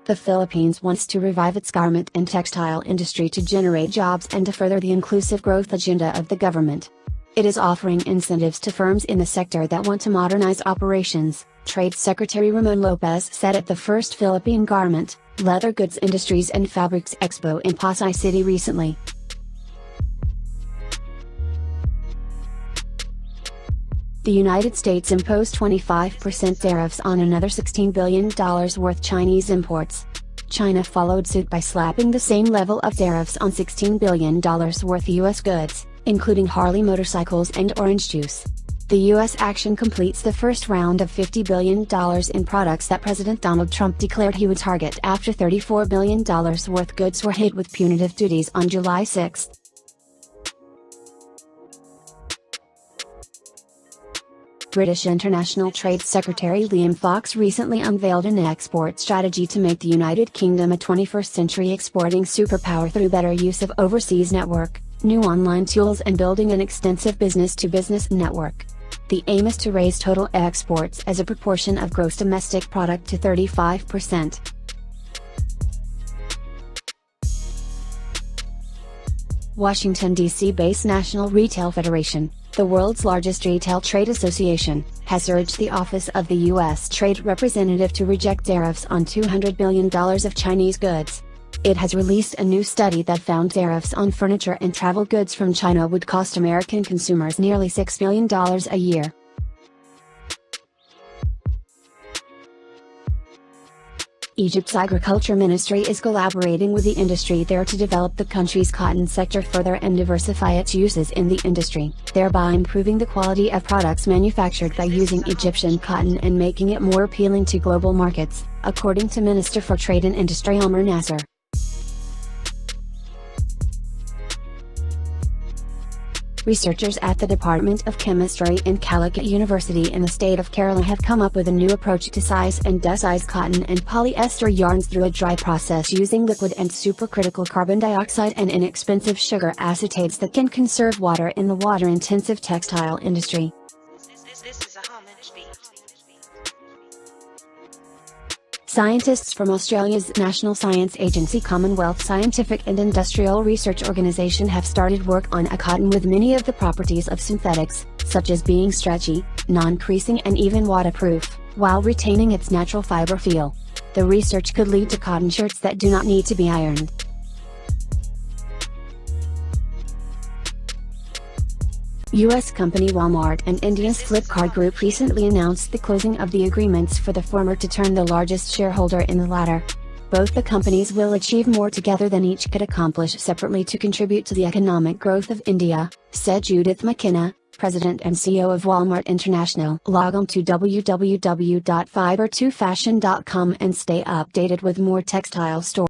The Philippines wants to revive its garment and textile industry to generate jobs and to further the inclusive growth agenda of the government. It is offering incentives to firms in the sector that want to modernize operations, Trade Secretary Ramon Lopez said at the first Philippine Garment, Leather Goods Industries and Fabrics Expo in Pasay City recently. The United States imposed 25% tariffs on another $16 billion worth Chinese imports. China followed suit by slapping the same level of tariffs on $16 billion worth U.S. goods, including Harley motorcycles and orange juice. The U.S. action completes the first round of $50 billion in products that President Donald Trump declared he would target after $34 billion worth goods were hit with punitive duties on July 6. British International Trade Secretary Liam Fox recently unveiled an export strategy to make the United Kingdom a 21st-century exporting superpower through better use of overseas network, new online tools and building an extensive business-to-business network. The aim is to raise total exports as a proportion of gross domestic product to 35%. Washington, D.C.-based National Retail Federation, the world's largest retail trade association, has urged the Office of the U.S. Trade Representative to reject tariffs on $200 billion of Chinese goods. It has released a new study that found tariffs on furniture and travel goods from China would cost American consumers nearly $6 billion a year. Egypt's agriculture ministry is collaborating with the industry there to develop the country's cotton sector further and diversify its uses in the industry, thereby improving the quality of products manufactured by using Egyptian cotton and making it more appealing to global markets, according to Minister for Trade and Industry Omar Nasser. Researchers at the Department of Chemistry in Calicut University in the state of Kerala have come up with a new approach to size and desize cotton and polyester yarns through a dry process using liquid and supercritical carbon dioxide and inexpensive sugar acetates that can conserve water in the water-intensive textile industry. This is a homage beat. Scientists from Australia's National Science Agency Commonwealth Scientific and Industrial Research Organisation have started work on a cotton with many of the properties of synthetics, such as being stretchy, non-creasing and even waterproof, while retaining its natural fiber feel. The research could lead to cotton shirts that do not need to be ironed. U.S. company Walmart and India's Flipkart group recently announced the closing of the agreements for the former to turn the largest shareholder in the latter. Both the companies will achieve more together than each could accomplish separately to contribute to the economic growth of India, said Judith McKenna, President and CEO of Walmart International. Log on to www.fibre2fashion.com and stay updated with more textile stories.